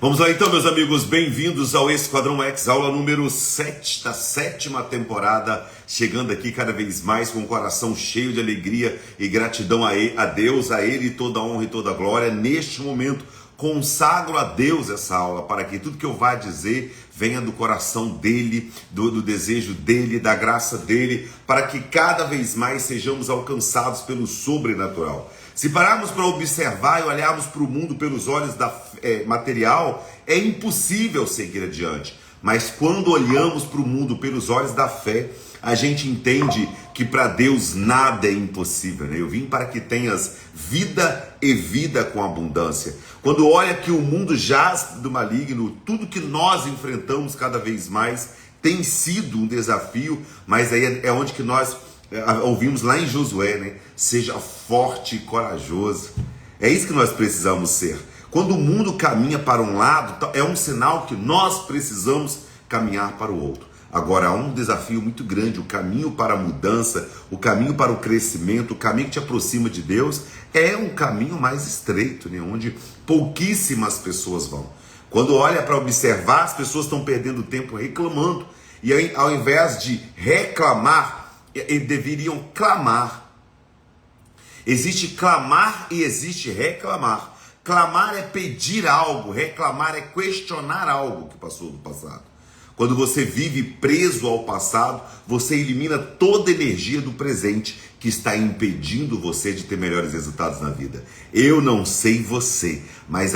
Vamos lá então, meus amigos, bem-vindos ao Esquadrão X, aula número 7 da 7ª temporada, chegando aqui cada vez mais com o coração cheio de alegria e gratidão a Deus, a Ele toda a honra e toda a glória. Neste momento, consagro a Deus essa aula, para que tudo que eu vá dizer venha do coração dEle, do desejo dEle, da graça dEle, para que cada vez mais sejamos alcançados pelo sobrenatural. Se pararmos para observar e olharmos para o mundo pelos olhos material, é impossível seguir adiante. Mas quando olhamos para o mundo pelos olhos da fé, a gente entende que para Deus nada é impossível, né? Eu vim para que tenhas vida e vida com abundância. Quando olha que o mundo jaz do maligno, tudo que nós enfrentamos cada vez mais tem sido um desafio, mas aí é onde que nós ouvimos lá em Josué, né? Seja forte e corajoso. É isso que nós precisamos ser. Quando o mundo caminha para um lado, é um sinal que nós precisamos caminhar para o outro. Agora, há um desafio muito grande, o caminho para a mudança, o caminho para o crescimento, o caminho que te aproxima de Deus, é um caminho mais estreito, né? Onde pouquíssimas pessoas vão. Quando olha para observar, as pessoas estão perdendo tempo reclamando, e aí, ao invés de reclamar, deveriam clamar. Existe clamar e existe reclamar. Clamar é pedir algo, reclamar é questionar algo que passou do passado. Quando você vive preso ao passado, você elimina toda a energia do presente que está impedindo você de ter melhores resultados na vida. Eu não sei você, mas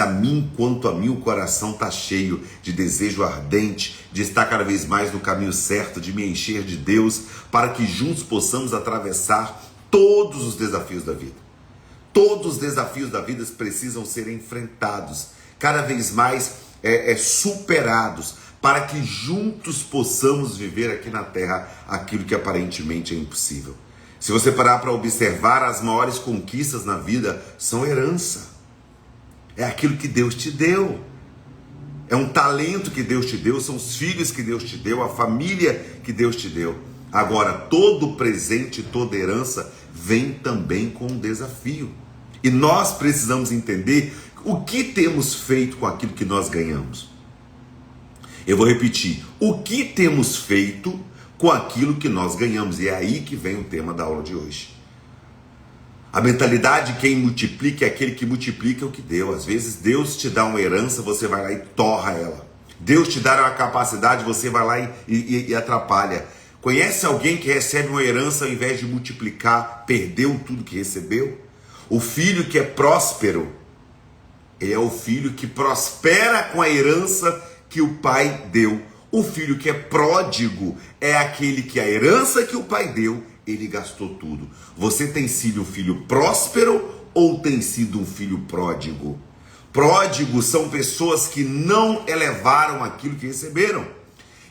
quanto a mim, o coração está cheio de desejo ardente, de estar cada vez mais no caminho certo, de me encher de Deus, para que juntos possamos atravessar todos os desafios da vida. Todos os desafios da vida precisam ser enfrentados, cada vez mais superados, para que juntos possamos viver aqui na Terra aquilo que aparentemente é impossível. Se você parar para observar, as maiores conquistas na vida são herança. É aquilo que Deus te deu. É um talento que Deus te deu, são os filhos que Deus te deu, a família que Deus te deu. Agora, todo presente, toda herança vem também com um desafio. E nós precisamos entender o que temos feito com aquilo que nós ganhamos. Eu vou repetir, o que temos feito com aquilo que nós ganhamos? E é aí que vem o tema da aula de hoje. A mentalidade de quem multiplica é aquele que multiplica o que deu. Às vezes Deus te dá uma herança, você vai lá e torra ela. Deus te dá uma capacidade, você vai lá e atrapalha. Conhece alguém que recebe uma herança ao invés de multiplicar, perdeu tudo que recebeu? O filho que é próspero, ele é o filho que prospera com a herança que o pai deu. O filho que é pródigo é aquele que a herança que o pai deu, ele gastou tudo. Você tem sido um filho próspero ou tem sido um filho pródigo? Pródigos são pessoas que não elevaram aquilo que receberam.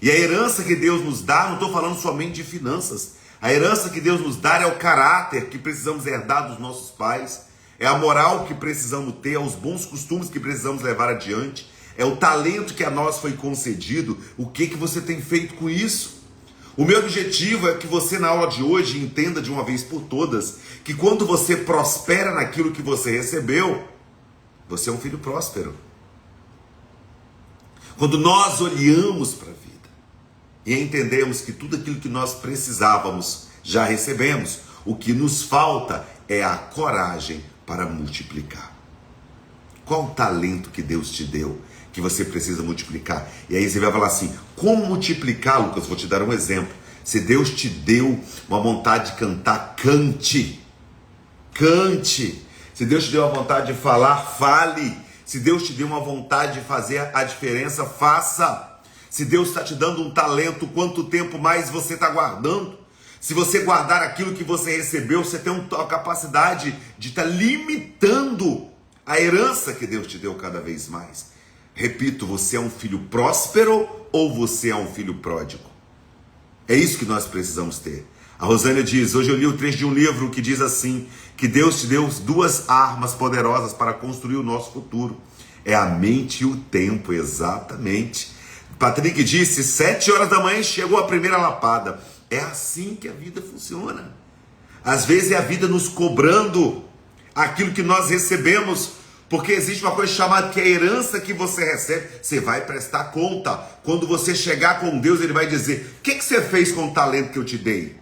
E a herança que Deus nos dá, não estou falando somente de finanças. A herança que Deus nos dá é o caráter que precisamos herdar dos nossos pais. É a moral que precisamos ter, é os bons costumes que precisamos levar adiante. É o talento que a nós foi concedido. O que você tem feito com isso? O meu objetivo é que você na aula de hoje entenda de uma vez por todas que quando você prospera naquilo que você recebeu, você é um filho próspero. Quando nós olhamos para a vida e entendemos que tudo aquilo que nós precisávamos já recebemos, o que nos falta é a coragem para multiplicar. Qual o talento que Deus te deu que você precisa multiplicar? E aí você vai falar assim, como multiplicar, Lucas? Vou te dar um exemplo. Se Deus te deu uma vontade de cantar, cante. Cante. Se Deus te deu uma vontade de falar, fale. Se Deus te deu uma vontade de fazer a diferença, faça. Se Deus está te dando um talento, quanto tempo mais você está guardando? Se você guardar aquilo que você recebeu, você tem uma capacidade de estar limitando a herança que Deus te deu cada vez mais. Repito, você é um filho próspero ou você é um filho pródigo? É isso que nós precisamos ter. A Rosânia diz, hoje eu li o trecho de um livro que diz assim, que Deus te deu 2 armas poderosas para construir o nosso futuro. É a mente e o tempo, exatamente. Patrick disse, 7 horas da manhã chegou a primeira lapada. É assim que a vida funciona. Às vezes é a vida nos cobrando aquilo que nós recebemos Porque existe uma coisa chamada que é a herança que você recebe, você vai prestar conta. Quando você chegar com Deus, Ele vai dizer: o que você fez com o talento que eu te dei?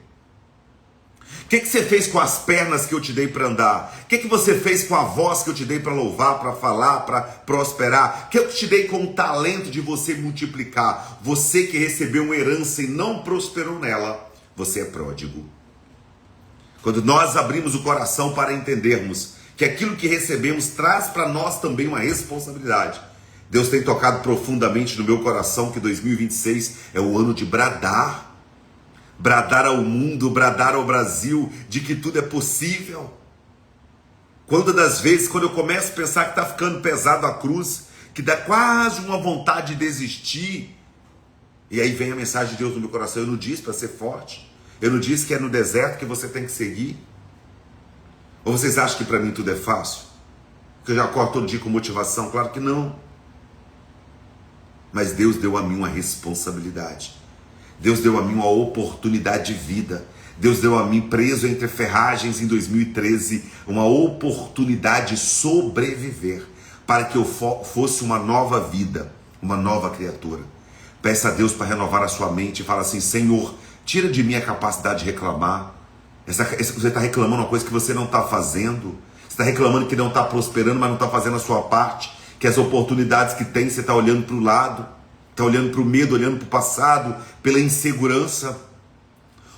O que você fez com as pernas que eu te dei para andar? O que você fez com a voz que eu te dei para louvar, para falar, para prosperar? O que eu te dei com o talento de você multiplicar? Você que recebeu uma herança e não prosperou nela, você é pródigo. Quando nós abrimos o coração para entendermos que aquilo que recebemos traz para nós também uma responsabilidade. Deus tem tocado profundamente no meu coração que 2026 é o ano de bradar. Bradar ao mundo, bradar ao Brasil, de que tudo é possível. Quantas das vezes, quando eu começo a pensar que está ficando pesado a cruz, que dá quase uma vontade de desistir, e aí vem a mensagem de Deus no meu coração: eu não disse para ser forte, eu não disse que é no deserto que você tem que seguir. Ou vocês acham que para mim tudo é fácil? Que eu já acordo todo dia com motivação? Claro que não. Mas Deus deu a mim uma responsabilidade. Deus deu a mim uma oportunidade de vida. Deus deu a mim, preso entre ferragens em 2013, uma oportunidade de sobreviver, para que eu fosse uma nova vida, uma nova criatura. Peça a Deus para renovar a sua mente e fala assim: Senhor, tira de mim a capacidade de reclamar. Você está reclamando uma coisa que você não está fazendo. Você está reclamando que não está prosperando, mas não está fazendo a sua parte. Que as oportunidades que tem, você está olhando para o lado. Está olhando para o medo, olhando para o passado, pela insegurança.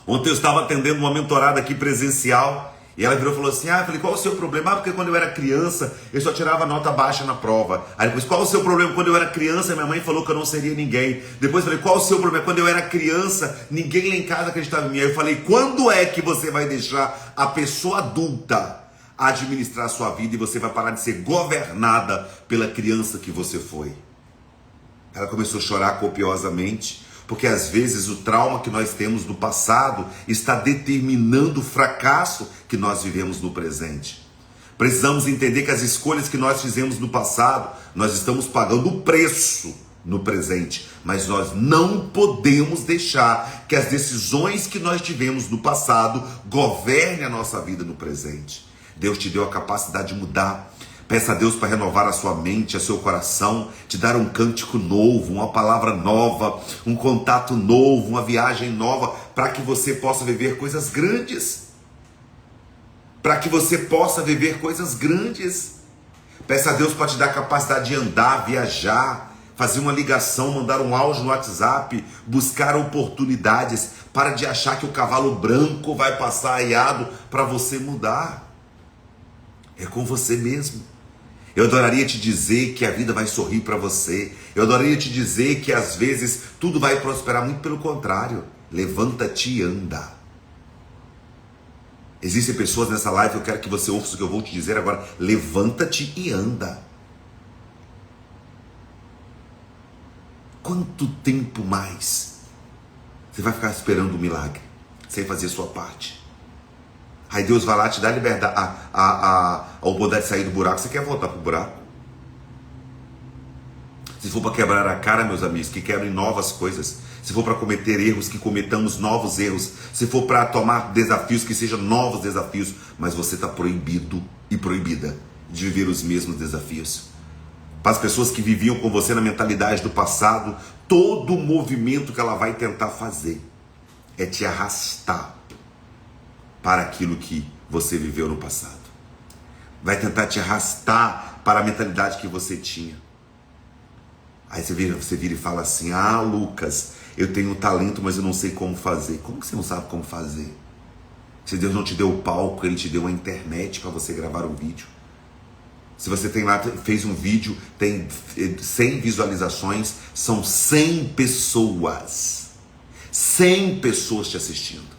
Ontem eu estava atendendo uma mentorada aqui presencial, e ela virou e falou assim: falei, qual o seu problema? Porque quando eu era criança, eu só tirava nota baixa na prova. Aí depois, qual o seu problema? Quando eu era criança, minha mãe falou que eu não seria ninguém. Depois eu falei, qual o seu problema? Quando eu era criança, ninguém lá em casa acreditava em mim. Aí eu falei, quando é que você vai deixar a pessoa adulta administrar a sua vida e você vai parar de ser governada pela criança que você foi? Ela começou a chorar copiosamente, porque às vezes o trauma que nós temos no passado está determinando o fracasso que nós vivemos no presente. Precisamos entender que as escolhas que nós fizemos no passado, nós estamos pagando o preço no presente, mas nós não podemos deixar que as decisões que nós tivemos no passado governem a nossa vida no presente. Deus te deu a capacidade de mudar. Peça a Deus para renovar a sua mente, a seu coração, te dar um cântico novo, uma palavra nova, um contato novo, uma viagem nova, para que você possa viver coisas grandes. Para que você possa viver coisas grandes. Peça a Deus para te dar a capacidade de andar, viajar, fazer uma ligação, mandar um áudio no WhatsApp, buscar oportunidades. Para de achar que o cavalo branco vai passar aiado para você mudar. É com você mesmo. Eu adoraria te dizer que a vida vai sorrir para você. Eu adoraria te dizer que às vezes tudo vai prosperar. Muito pelo contrário. Levanta-te e anda. Existem pessoas nessa live, eu quero que você ouça o que eu vou te dizer agora. Levanta-te e anda. Quanto tempo mais você vai ficar esperando um milagre, sem fazer a sua parte? Aí Deus vai lá te dar liberdade, a oportunidade de sair do buraco. Você quer voltar para o buraco? Se for para quebrar a cara, meus amigos, que quebrem novas coisas. Se for para cometer erros, que cometamos novos erros. Se for para tomar desafios, que sejam novos desafios. Mas você está proibido e proibida de viver os mesmos desafios. Para as pessoas que viviam com você na mentalidade do passado, todo o movimento que ela vai tentar fazer é te arrastar para aquilo que você viveu no passado. Vai tentar te arrastar para a mentalidade que você tinha. Aí você vira e fala assim: Lucas, eu tenho talento, mas eu não sei como fazer. Como que você não sabe como fazer? Se Deus não te deu o palco, Ele te deu a internet para você gravar um vídeo. Se você tem lá, fez um vídeo, tem 100 visualizações, são 100 pessoas. 100 pessoas te assistindo.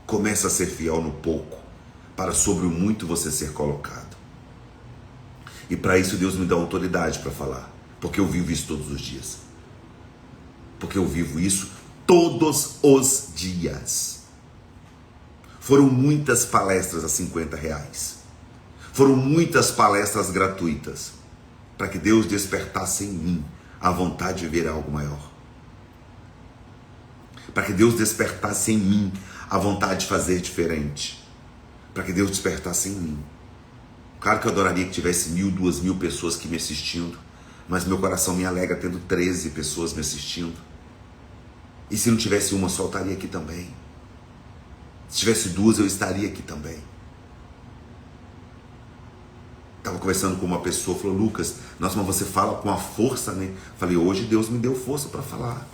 Começa a ser fiel no pouco, para sobre o muito você ser colocado. E para isso Deus me dá autoridade para falar, porque eu vivo isso todos os dias. Porque eu vivo isso todos os dias. Foram muitas palestras a R$50. Foram muitas palestras gratuitas, para que Deus despertasse em mim a vontade de ver algo maior. Para que Deus despertasse em mim a vontade de fazer diferente. Para que Deus despertasse em mim. Claro que eu adoraria que tivesse 1.000, 2.000 pessoas aqui me assistindo, mas meu coração me alegra tendo 13 pessoas me assistindo. E se não tivesse uma, só estaria aqui também. Se tivesse 2, eu estaria aqui também. Estava conversando com uma pessoa, falou: Lucas, nossa, mas você fala com a força, né? Falei: hoje Deus me deu força para falar.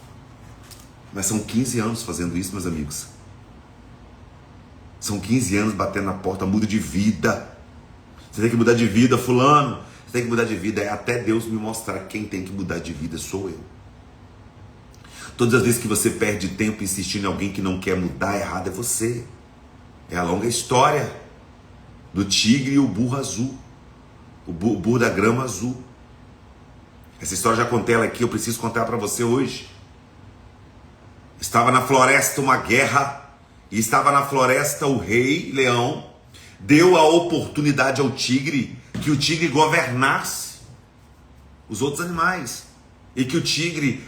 Mas são 15 anos fazendo isso, meus amigos. São 15 anos batendo na porta, muda de vida. Você tem que mudar de vida, fulano. Você tem que mudar de vida. É até Deus me mostrar quem tem que mudar de vida sou eu. Todas as vezes que você perde tempo insistindo em alguém que não quer mudar, errado é você. É a longa história do tigre e o burro azul. O burro da grama azul. Essa história já contei ela aqui, eu preciso contar para você hoje. Estava na floresta uma guerra, e estava na floresta o rei leão, deu a oportunidade ao tigre, que o tigre governasse os outros animais, e que o tigre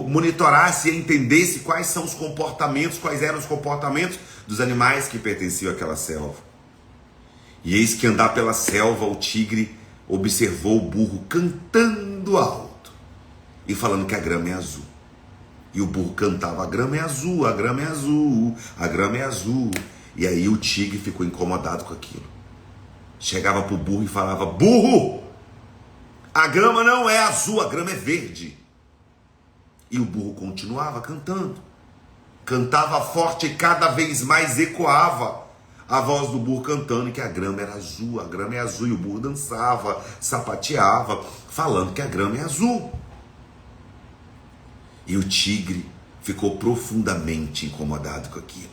monitorasse e entendesse quais são os comportamentos, quais eram os comportamentos dos animais que pertenciam àquela selva. E eis que andar pela selva, o tigre observou o burro cantando alto e falando que a grama é azul. E o burro cantava: a grama é azul, a grama é azul, a grama é azul. E aí o tigre ficou incomodado com aquilo. Chegava pro burro e falava: burro, a grama não é azul, a grama é verde. E o burro continuava cantando. Cantava forte e cada vez mais ecoava a voz do burro cantando que a grama era azul, a grama é azul. E o burro dançava, sapateava, falando que a grama é azul. E o tigre ficou profundamente incomodado com aquilo.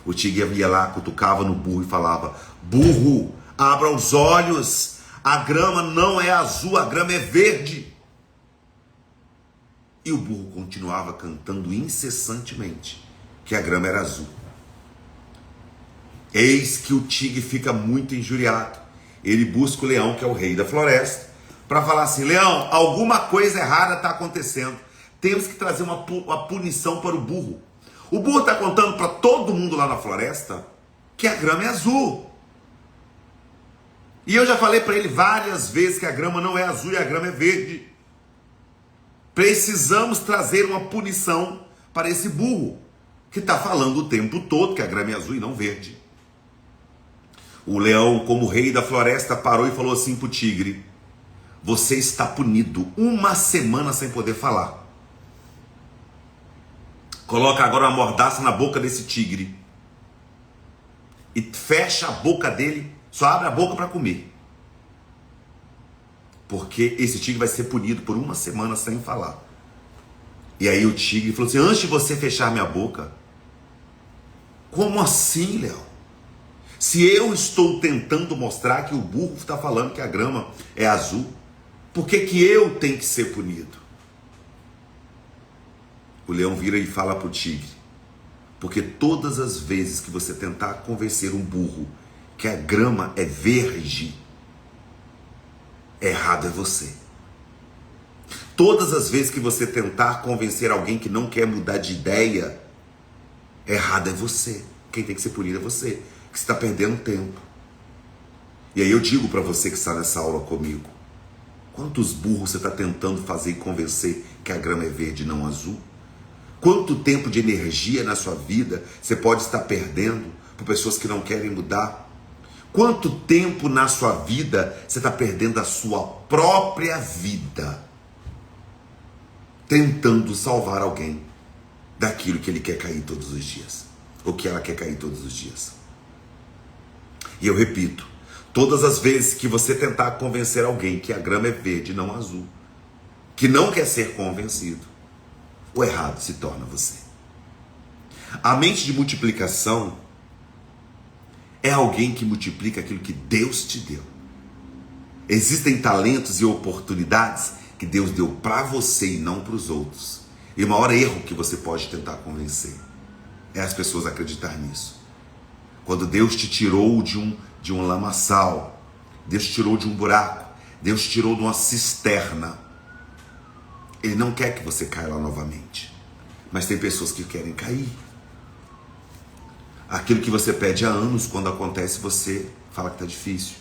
O tigre ia lá, cutucava no burro e falava: burro, abra os olhos, a grama não é azul, a grama é verde. E o burro continuava cantando incessantemente que a grama era azul. Eis que o tigre fica muito injuriado. Ele busca o leão, que é o rei da floresta, para falar assim: leão, alguma coisa errada está acontecendo. Temos que trazer uma punição para o burro. O burro está contando para todo mundo lá na floresta que a grama é azul. E eu já falei para ele várias vezes que a grama não é azul e a grama é verde. Precisamos trazer uma punição para esse burro, que está falando o tempo todo que a grama é azul e não verde. O leão, como rei da floresta, parou e falou assim para o tigre: você está punido 1 semana sem poder falar. Coloca agora uma mordaça na boca desse tigre e fecha a boca dele, só abre a boca para comer. Porque esse tigre vai ser punido por 1 semana sem falar. E aí o tigre falou assim: antes de você fechar minha boca. Como assim, leão? Se eu estou tentando mostrar que o burro está falando que a grama é azul, por que que eu tenho que ser punido? O leão vira e fala para o tigre: porque todas as vezes que você tentar convencer um burro que a grama é verde, errado é você. Todas as vezes que você tentar convencer alguém que não quer mudar de ideia, errado é você. Quem tem que ser punido é você, que está perdendo tempo. E aí eu digo para você que está nessa aula comigo: quantos burros você está tentando fazer e convencer que a grama é verde e não azul? Quanto tempo de energia na sua vida você pode estar perdendo por pessoas que não querem mudar? Quanto tempo na sua vida você está perdendo a sua própria vida tentando salvar alguém daquilo que ele quer cair todos os dias, ou que ela quer cair todos os dias? E eu repito, todas as vezes que você tentar convencer alguém que a grama é verde e não azul, que não quer ser convencido, o errado se torna você. A mente de multiplicação é alguém que multiplica aquilo que Deus te deu. Existem talentos e oportunidades que Deus deu para você e não para os outros. E o maior erro que você pode tentar convencer é as pessoas acreditar nisso. Quando Deus te tirou de um lamaçal, Deus te tirou de um buraco, Deus te tirou de uma cisterna, Ele não quer que você caia lá novamente. Mas tem pessoas que querem cair. Aquilo que você pede há anos, quando acontece, você fala que está difícil.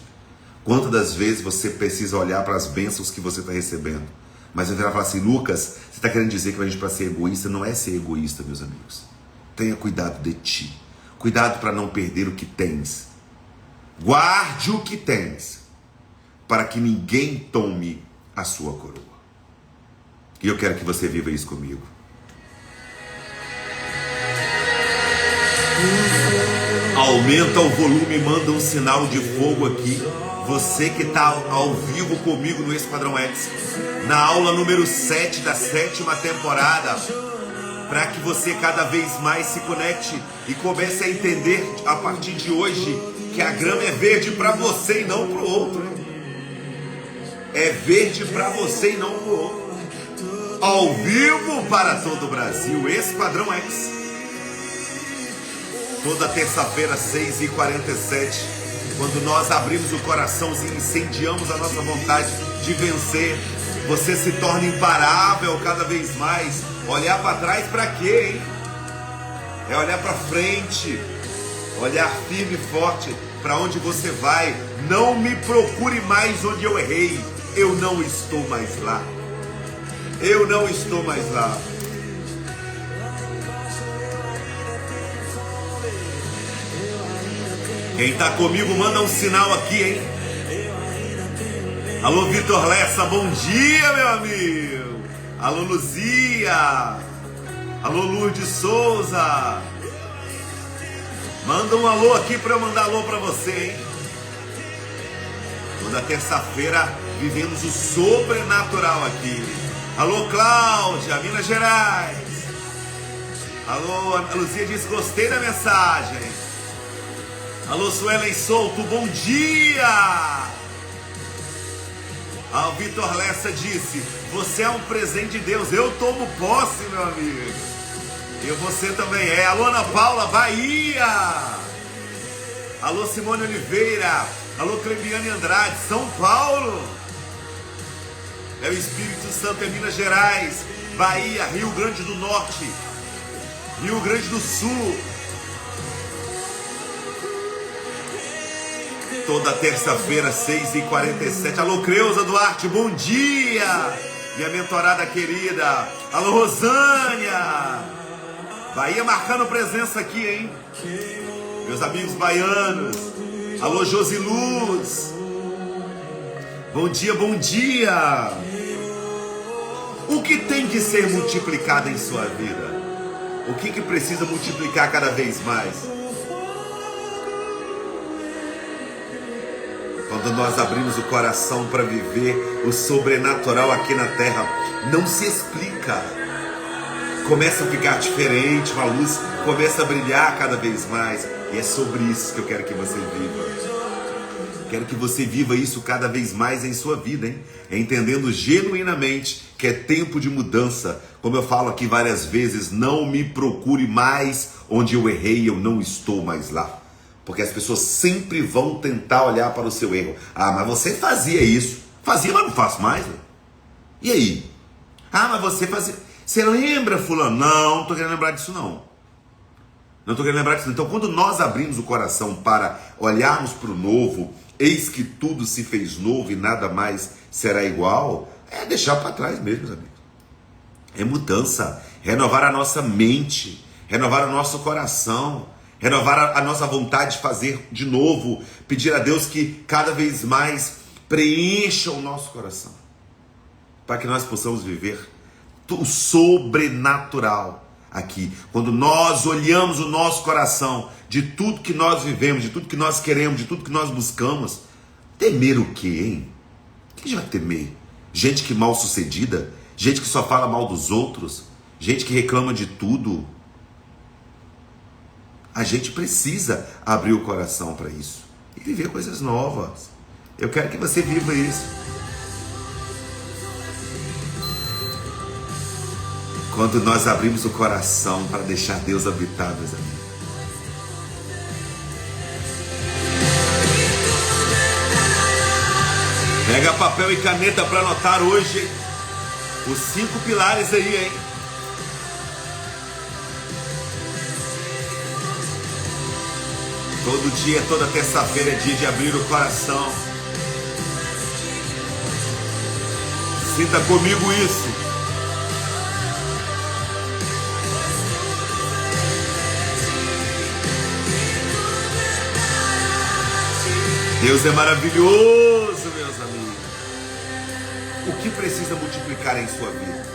Quantas das vezes você precisa olhar para as bênçãos que você está recebendo? Mas eu vou falar assim, Lucas, você está querendo dizer que a gente para ser egoísta? Não é ser egoísta, meus amigos. Tenha cuidado de ti. Cuidado para não perder o que tens. Guarde o que tens, para que ninguém tome a sua coroa. E eu quero que você viva isso comigo. Aumenta o volume, manda um sinal de fogo aqui. Você que está ao vivo comigo no Esquadrão X, na aula número 7 da 7ª temporada, para que você cada vez mais se conecte e comece a entender a partir de hoje que a grama é verde para você e não para o outro. É verde para você e não para o outro. Ao vivo para todo o Brasil, Esquadrão X. Toda terça-feira, 6h47, quando nós abrimos o coração e incendiamos a nossa vontade de vencer, você se torna imparável cada vez mais. Olhar para trás para quê, hein? É olhar para frente, olhar firme e forte para onde você vai. Não me procure mais onde eu errei. Eu não estou mais lá. Eu não estou mais lá. Quem está comigo, manda um sinal aqui, hein? Alô, Vitor Lessa, bom dia, meu amigo. Alô, Luzia. Alô, Lourdes Souza. Manda um alô aqui para eu mandar alô para você, hein? Toda terça-feira vivemos o sobrenatural aqui. Alô, Cláudia, Minas Gerais. Alô, a Luzia diz, gostei da mensagem. Alô, Suelen Souto, bom dia. O Vitor Lessa disse, você é um presente de Deus. Eu tomo posse, meu amigo. E você também é. Alô, Ana Paula, Bahia. Alô, Simone Oliveira. Alô, Clebiane Andrade, São Paulo. É o Espírito Santo, é Minas Gerais, Bahia, Rio Grande do Norte, Rio Grande do Sul. Toda terça-feira, 6h47. Alô, Creuza Duarte, bom dia. Minha mentorada querida. Alô, Rosânia. Bahia marcando presença aqui, hein? Meus amigos baianos. Alô, Josiluz. Bom dia, bom dia. O que tem que ser multiplicado em sua vida? O que precisa multiplicar cada vez mais? Quando nós abrimos o coração para viver o sobrenatural aqui na terra, não se explica. Começa a ficar diferente, a luz começa a brilhar cada vez mais. E é sobre isso que eu quero que você viva. Quero que você viva isso cada vez mais em sua vida, hein? Entendendo genuinamente que é tempo de mudança. Como eu falo aqui várias vezes, não me procure mais onde eu errei, eu não estou mais lá. Porque as pessoas sempre vão tentar olhar para o seu erro. Ah, mas você fazia isso. Fazia, mas não faço mais. Né? E aí? Ah, mas você fazia... Você lembra, fulano? Não, não estou querendo lembrar disso, não. Não estou querendo lembrar disso. Então, quando nós abrimos o coração para olharmos para o novo, eis que tudo se fez novo e nada mais será igual, é deixar para trás mesmo, meus amigos. É mudança. Renovar a nossa mente. Renovar o nosso coração. Renovar a nossa vontade de fazer de novo, pedir a Deus que cada vez mais preencha o nosso coração, para que nós possamos viver o sobrenatural aqui. Quando nós olhamos o nosso coração, de tudo que nós vivemos, de tudo que nós queremos, de tudo que nós buscamos, temer o quê, hein? O que a gente vai temer? Gente que mal sucedida, gente que só fala mal dos outros, gente que reclama de tudo. A gente precisa abrir o coração para isso e viver coisas novas. Eu quero que você viva isso. Quando nós abrimos o coração para deixar Deus habitar, meus amigos. Pega papel e caneta para anotar hoje os 5 pilares aí, hein? Todo dia, toda terça-feira é dia de abrir o coração Sinta comigo isso. Deus é maravilhoso, meus amigos. O que precisa multiplicar em sua vida?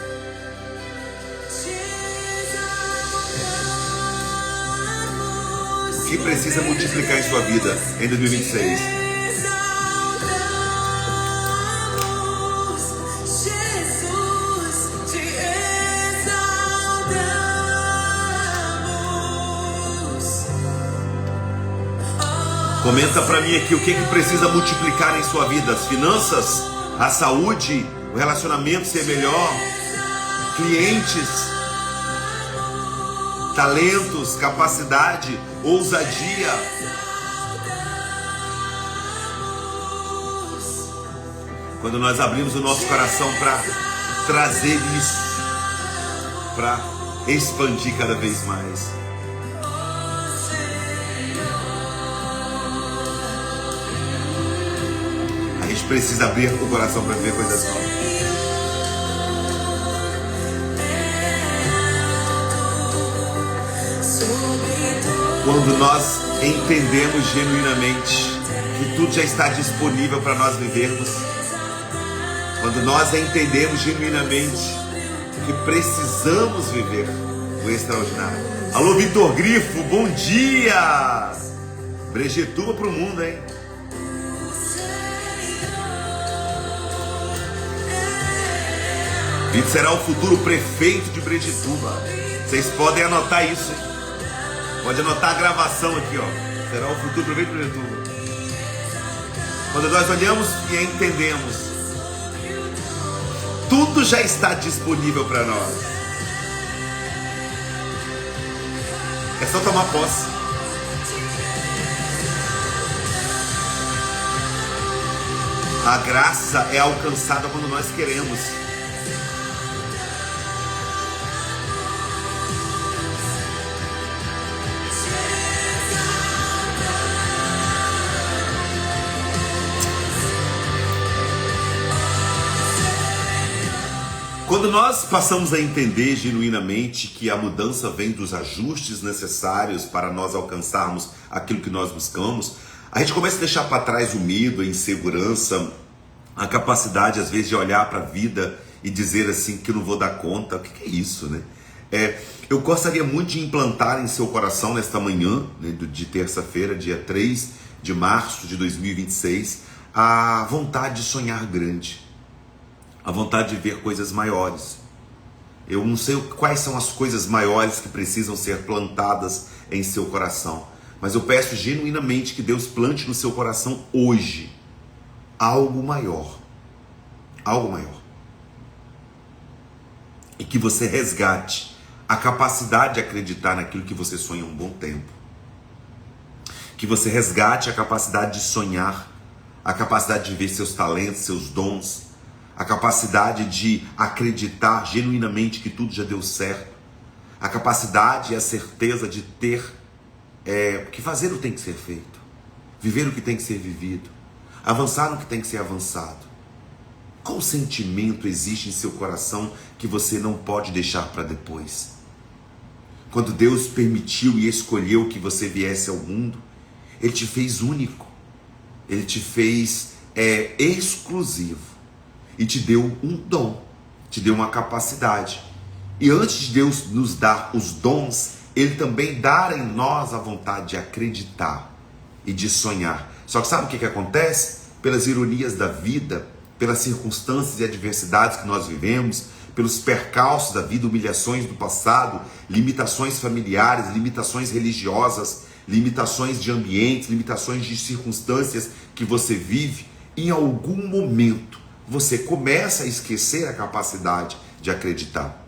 O que precisa multiplicar em sua vida em 2026? Comenta para mim aqui o que precisa multiplicar em sua vida. As finanças, a saúde, o relacionamento ser melhor, clientes, talentos, capacidade, ousadia. Quando nós abrimos o nosso coração para trazer isso, para expandir cada vez mais. A gente precisa abrir o coração para ver coisas novas. Quando nós entendemos genuinamente que tudo já está disponível para nós vivermos, quando nós entendemos genuinamente que precisamos viver o extraordinário. Alô, Vitor Grifo, bom dia! Brejetuba para o mundo, hein? Vitor será o futuro prefeito de Brejetuba. Vocês podem anotar isso, hein? Pode anotar a gravação aqui, ó. Será o futuro prefeito de Brejetuba. Quando nós olhamos e entendemos, tudo já está disponível para nós. É só tomar posse. A graça é alcançada quando nós queremos. Quando nós passamos a entender genuinamente que a mudança vem dos ajustes necessários para nós alcançarmos aquilo que nós buscamos, a gente começa a deixar para trás o medo, a insegurança, a capacidade às vezes de olhar para a vida e dizer assim que eu não vou dar conta. O que é isso, né? Eu gostaria muito de implantar em seu coração nesta manhã, né, de terça-feira, dia 3 de março de 2026, a vontade de sonhar grande. A vontade de ver coisas maiores. Eu não sei quais são as coisas maiores que precisam ser plantadas em seu coração, mas eu peço genuinamente que Deus plante no seu coração hoje algo maior. Algo maior. E que você resgate a capacidade de acreditar naquilo que você sonha há um bom tempo. Que você resgate a capacidade de sonhar, a capacidade de ver seus talentos, seus dons, a capacidade de acreditar genuinamente que tudo já deu certo, a capacidade e a certeza de ter que fazer o que tem que ser feito, viver o que tem que ser vivido, avançar no que tem que ser avançado. Qual sentimento existe em seu coração que você não pode deixar para depois? Quando Deus permitiu e escolheu que você viesse ao mundo, Ele te fez único, Ele te fez exclusivo. E te deu um dom, te deu uma capacidade. E antes de Deus nos dar os dons, Ele também dá em nós a vontade de acreditar e de sonhar. Só que sabe o que acontece? Pelas ironias da vida, pelas circunstâncias e adversidades que nós vivemos, pelos percalços da vida, humilhações do passado, limitações familiares, limitações religiosas, limitações de ambientes, limitações de circunstâncias que você vive, em algum momento você começa a esquecer a capacidade de acreditar.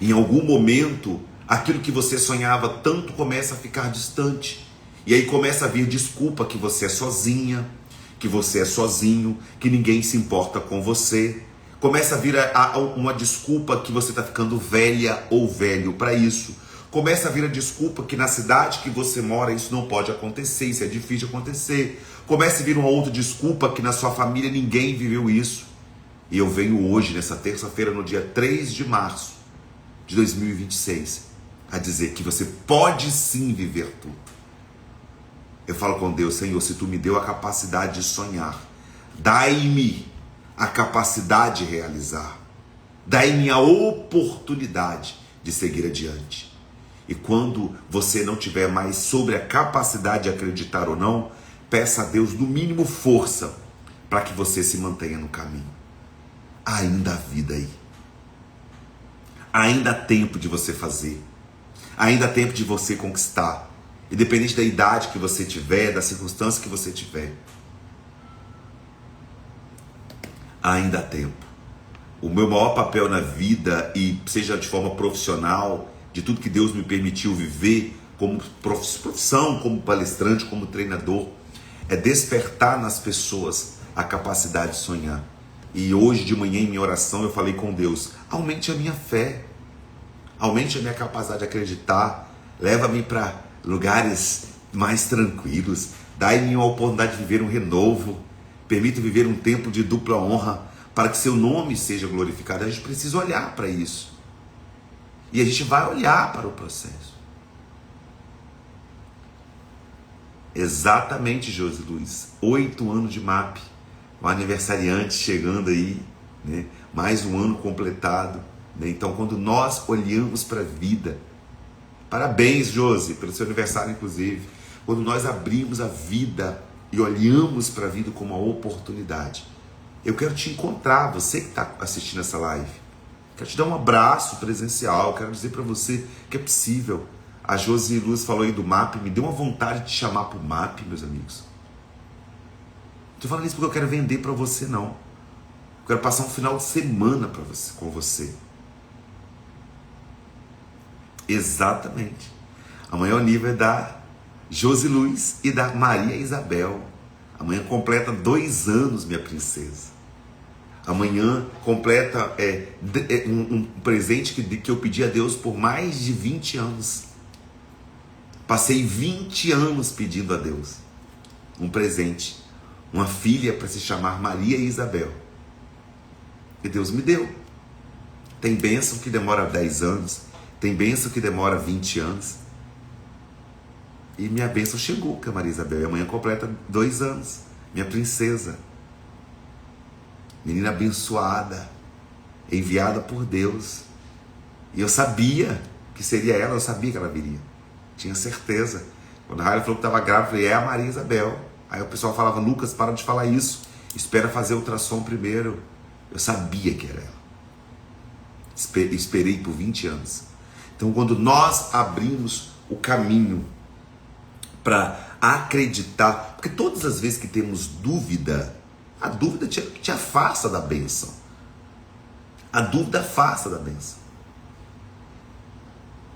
Em algum momento, aquilo que você sonhava tanto começa a ficar distante. E aí começa a vir desculpa que você é sozinha, que você é sozinho, que ninguém se importa com você. Começa a vir uma desculpa que você está ficando velha ou velho para isso. Começa a vir a desculpa que na cidade que você mora isso não pode acontecer, isso é difícil de acontecer. Começa a vir uma outra desculpa que na sua família ninguém viveu isso. E eu venho hoje, nessa terça-feira, no dia 3 de março de 2026, a dizer que você pode sim viver tudo. Eu falo com Deus: Senhor, se tu me deu a capacidade de sonhar, dai-me a capacidade de realizar. Dai-me a oportunidade de seguir adiante. E quando você não tiver mais sobre a capacidade de acreditar ou não, peça a Deus no mínimo força para que você se mantenha no caminho. Ainda há vida aí. Ainda há tempo de você fazer. Ainda há tempo de você conquistar. Independente da idade que você tiver, da circunstância que você tiver. Ainda há tempo. O meu maior papel na vida, e seja de forma profissional, de tudo que Deus me permitiu viver, como profissão, como palestrante, como treinador, é despertar nas pessoas a capacidade de sonhar. E hoje de manhã em minha oração eu falei com Deus: aumente a minha fé, aumente a minha capacidade de acreditar, leva-me para lugares mais tranquilos, dai-me uma oportunidade de viver um renovo, permita viver um tempo de dupla honra, para que seu nome seja glorificado. A gente precisa olhar para isso. E a gente vai olhar para o processo. Exatamente, Josi Luiz. 8 anos de MAP. O aniversariante chegando aí, né? Mais um ano completado. Né? Então, quando nós olhamos para a vida, parabéns, Josi, pelo seu aniversário, inclusive. Quando nós abrimos a vida e olhamos para a vida como uma oportunidade, eu quero te encontrar, você que está assistindo essa live. Quero te dar um abraço presencial, quero dizer para você que é possível. A Josi Luz falou aí do MAP, me deu uma vontade de te chamar para o MAP, meus amigos. Não estou falando isso porque eu quero vender para você, não. Eu quero passar um final de semana com você. Exatamente. Amanhã é o nível da Josi Luz e da Maria Isabel. Amanhã completa 2 anos, minha princesa. Amanhã completa um presente que eu pedi a Deus por mais de 20 anos. Passei 20 anos pedindo a Deus um presente, uma filha para se chamar Maria Isabel. E Deus me deu. Tem bênção que demora 10 anos, tem bênção que demora 20 anos. E minha bênção chegou, que é a Maria Isabel. E amanhã completa 2 anos. Minha princesa. Menina abençoada. Enviada por Deus. E eu sabia que seria ela, eu sabia que ela viria. Tinha certeza. Quando a Raia falou que estava grávida, eu falei: é a Maria Isabel. Aí o pessoal falava: Lucas, para de falar isso. Espera fazer o ultrassom primeiro. Eu sabia que era ela. Esperei por 20 anos. Então, quando nós abrimos o caminho para acreditar, porque todas as vezes que temos dúvida, a dúvida te afasta da bênção. A dúvida afasta da bênção.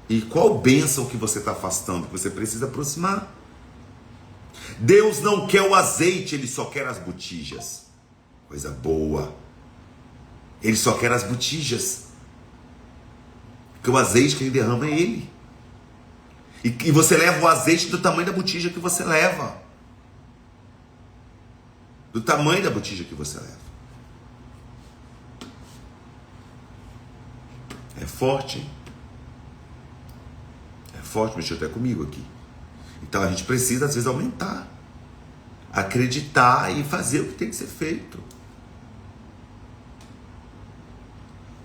E qual bênção que você está afastando? Que você precisa aproximar. Deus não quer o azeite, Ele só quer as botijas. Coisa boa. Ele só quer as botijas. Porque o azeite que Ele derrama é Ele. E você leva o azeite do tamanho da botija que você leva. Do tamanho da botija que você leva. É forte, hein? É forte, mexeu até comigo aqui. Então a gente precisa às vezes aumentar. Acreditar e fazer o que tem que ser feito.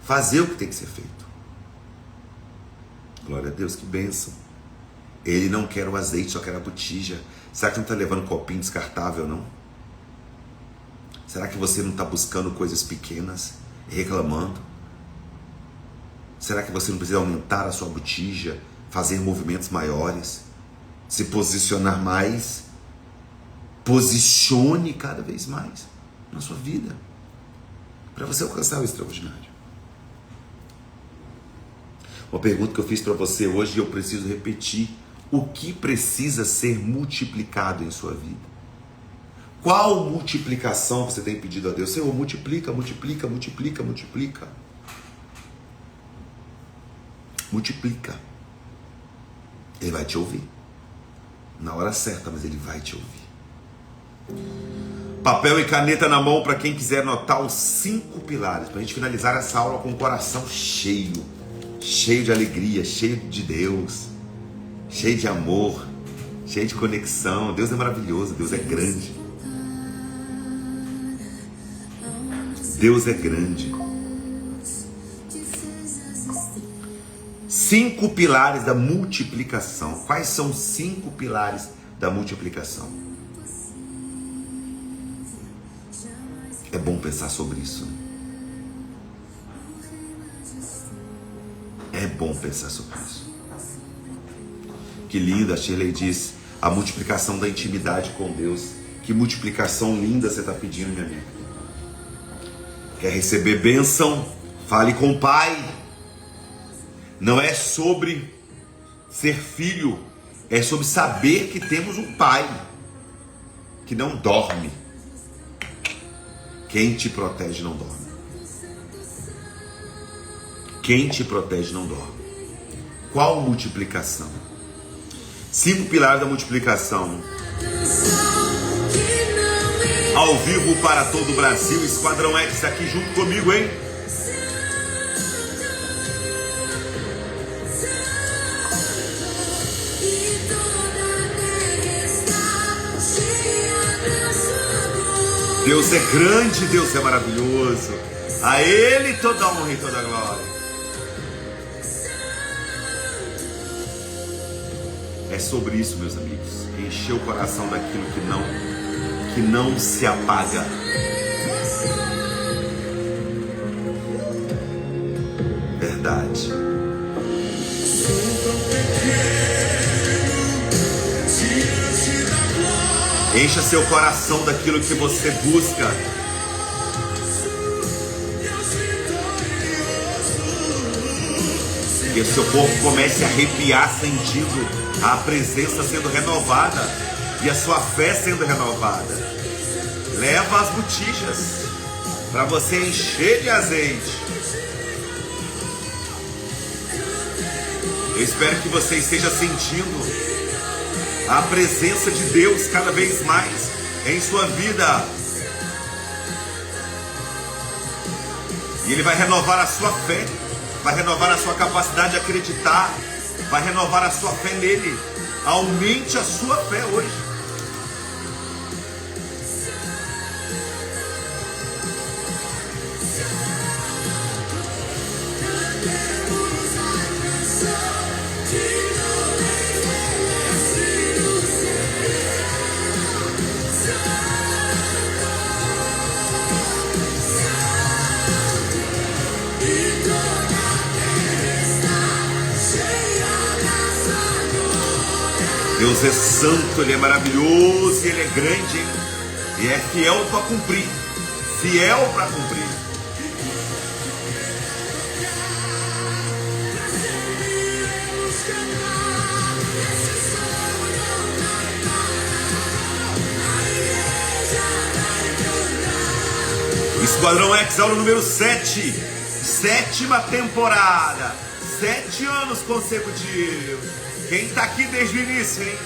Fazer o que tem que ser feito. Glória a Deus, que bênção. Ele não quer o azeite, só quer a botija. Será que não está levando copinho descartável, não? Será que você não está buscando coisas pequenas e reclamando? Será que você não precisa aumentar a sua botija, fazer movimentos maiores, se posicionar mais? Posicione cada vez mais na sua vida, para você alcançar o extraordinário. Uma pergunta que eu fiz para você hoje e eu preciso repetir: o que precisa ser multiplicado em sua vida? Qual multiplicação você tem pedido a Deus? Senhor, multiplica, multiplica, multiplica, multiplica. Multiplica. Ele vai te ouvir. Na hora certa, mas Ele vai te ouvir. Papel e caneta na mão para quem quiser anotar os 5 pilares, para a gente finalizar essa aula com o coração cheio, cheio de alegria, cheio de Deus, cheio de amor, cheio de conexão. Deus é maravilhoso, Deus é grande. Deus é grande. 5 pilares da multiplicação. Quais são os 5 pilares da multiplicação? É bom pensar sobre isso. É bom pensar sobre isso. Que linda, a Shirley diz, a multiplicação da intimidade com Deus. Que multiplicação linda você está pedindo, minha amiga. Quer receber bênção? Fale com o Pai. Não é sobre ser filho, é sobre saber que temos um Pai que não dorme. Quem te protege não dorme. Quem te protege não dorme. Qual multiplicação? 5 pilares da multiplicação. Ao vivo para todo o Brasil, Esquadrão X aqui junto comigo, hein? Deus é grande, Deus é maravilhoso. A Ele toda honra e toda glória. É sobre isso, meus amigos. Encher o coração daquilo que não se apaga. Verdade. Encha seu coração daquilo que você busca. Que o seu corpo comece a arrepiar sentindo a presença sendo renovada e a sua fé sendo renovada. Leva as botijas para você encher de azeite. Eu espero que você esteja sentindo a presença de Deus cada vez mais em sua vida. E Ele vai renovar a sua fé, vai renovar a sua capacidade de acreditar, vai renovar a sua fé nele. Aumente a sua fé hoje. Deus é santo, Ele é maravilhoso, Ele é grande, hein? E é fiel para cumprir. Fiel para cumprir. Esquadrão X, aula número 7. 7ª temporada. 7 anos consecutivos. Quem está aqui desde o início, hein?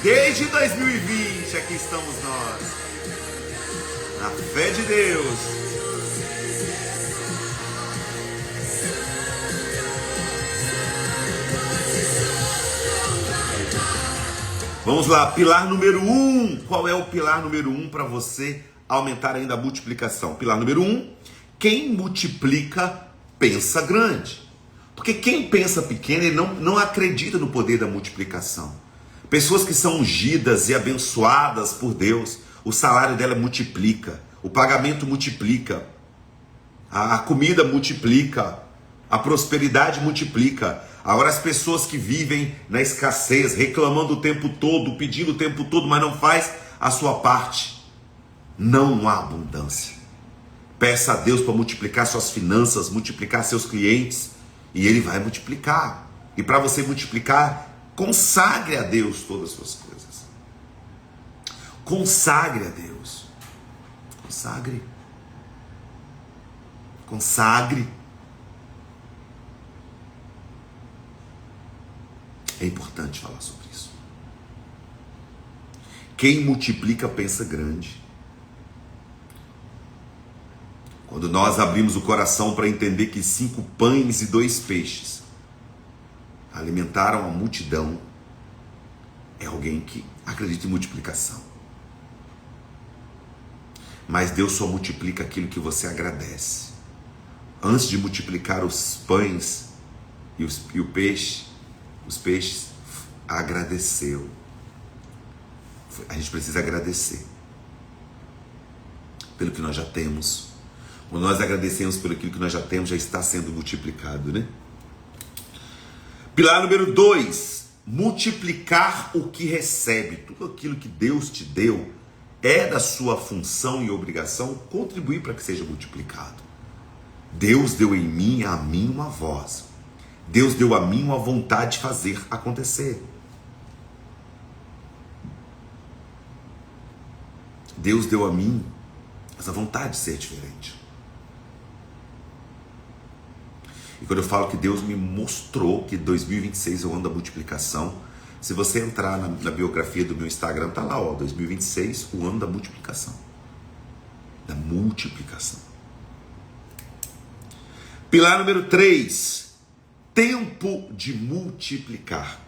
Desde 2020, aqui estamos nós. Na fé de Deus. Vamos lá, pilar número 1. Qual é o pilar número 1 para você aumentar ainda a multiplicação? Pilar número 1. Quem multiplica, pensa grande. Porque quem pensa pequeno, ele não acredita no poder da multiplicação. Pessoas que são ungidas e abençoadas por Deus, o salário dela multiplica, o pagamento multiplica, a comida multiplica, a prosperidade multiplica. Agora as pessoas que vivem na escassez, reclamando o tempo todo, pedindo o tempo todo, mas não faz a sua parte, não há abundância. Peça a Deus para multiplicar suas finanças, multiplicar seus clientes, e Ele vai multiplicar. E para você multiplicar, consagre a Deus todas as suas coisas. Consagre a Deus. Consagre. Consagre. É importante falar sobre isso. Quem multiplica pensa grande. Quando nós abrimos o coração para entender que 5 pães e 2 peixes alimentaram a multidão, é alguém que acredita em multiplicação. Mas Deus só multiplica aquilo que você agradece. Antes de multiplicar os pães e o peixe, os peixes, agradeceu. A gente precisa agradecer pelo que nós já temos. Quando nós agradecemos pelo que nós já temos, já está sendo multiplicado, né? Pilar número 2, multiplicar o que recebe. Tudo aquilo que Deus te deu é da sua função e obrigação contribuir para que seja multiplicado. Deus deu em mim, a mim, uma voz. Deus deu a mim uma vontade de fazer acontecer. Deus deu a mim essa vontade de ser diferente. E quando eu falo que Deus me mostrou que 2026 é o ano da multiplicação, se você entrar na biografia do meu Instagram, tá lá, ó, 2026, o ano da multiplicação. Da multiplicação. Pilar número 3, tempo de multiplicar.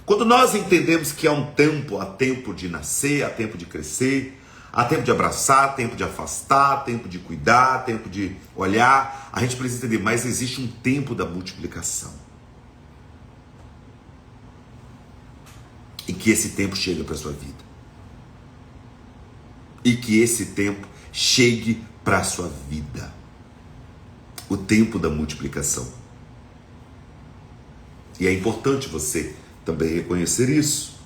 Quando nós entendemos que há tempo de nascer, há tempo de crescer, há tempo de abraçar, tempo de afastar, tempo de cuidar, tempo de olhar, a gente precisa entender, mas existe um tempo da multiplicação. E que esse tempo chega para a sua vida. E que esse tempo chegue para a sua vida. O tempo da multiplicação. E é importante você também reconhecer isso.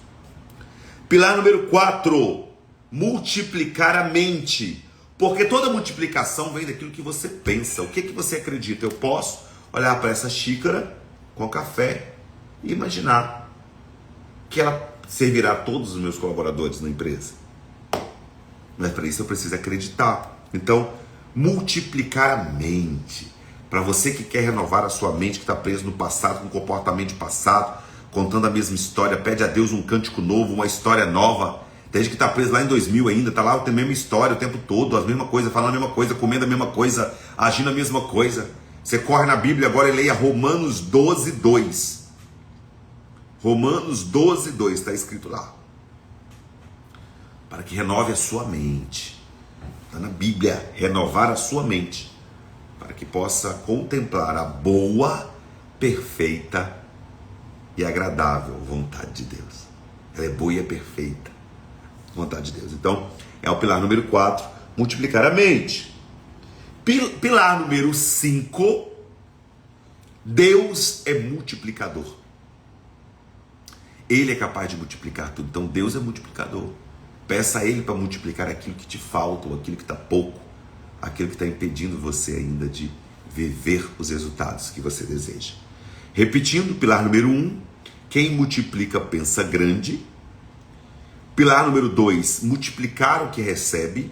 Pilar número 4, multiplicar a mente. Porque toda multiplicação vem daquilo que você pensa. O que você acredita? Eu posso olhar para essa xícara com café e imaginar que ela servirá a todos os meus colaboradores na empresa. Mas para isso eu preciso acreditar. Então, multiplicar a mente. Para você que quer renovar a sua mente, que está preso no passado, com comportamento de passado, contando a mesma história, pede a Deus um cântico novo, uma história nova. Tem gente que está preso lá em 2000 ainda, está lá, tem a mesma história o tempo todo, a mesma coisa, falando a mesma coisa, comendo a mesma coisa, agindo a mesma coisa. Você corre na Bíblia agora e leia Romanos 12, 2. Romanos 12, 2, está escrito lá. Para que renove a sua mente. Está na Bíblia, renovar a sua mente. Para que possa contemplar a boa, perfeita e agradável vontade de Deus. Ela é boa e é perfeita. Vontade de Deus. Então, é o pilar número 4, multiplicar a mente. Pilar número 5, Deus é multiplicador. Ele é capaz de multiplicar tudo. Então, Deus é multiplicador. Peça a Ele para multiplicar aquilo que te falta, ou aquilo que está pouco, aquilo que está impedindo você ainda de viver os resultados que você deseja. Repetindo, pilar número 1, quem multiplica pensa grande. Pilar número 2, multiplicar o que recebe.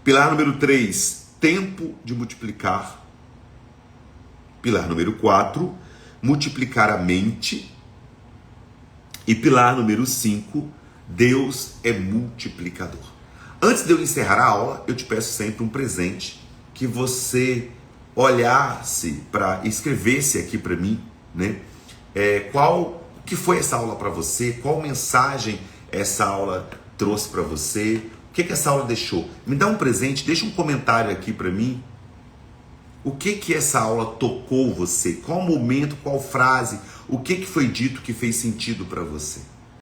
Pilar número 3, tempo de multiplicar. Pilar número 4, multiplicar a mente. E pilar número 5, Deus é multiplicador. Antes de eu encerrar a aula, eu te peço sempre um presente, que você olhasse para, escrevesse aqui para mim, né? Qual que foi essa aula para você? Qual mensagem essa aula trouxe para você? O que essa aula deixou? Me dá um presente, deixa um comentário aqui para mim. O que essa aula tocou você? Qual momento, qual frase? O que foi dito que fez sentido para você?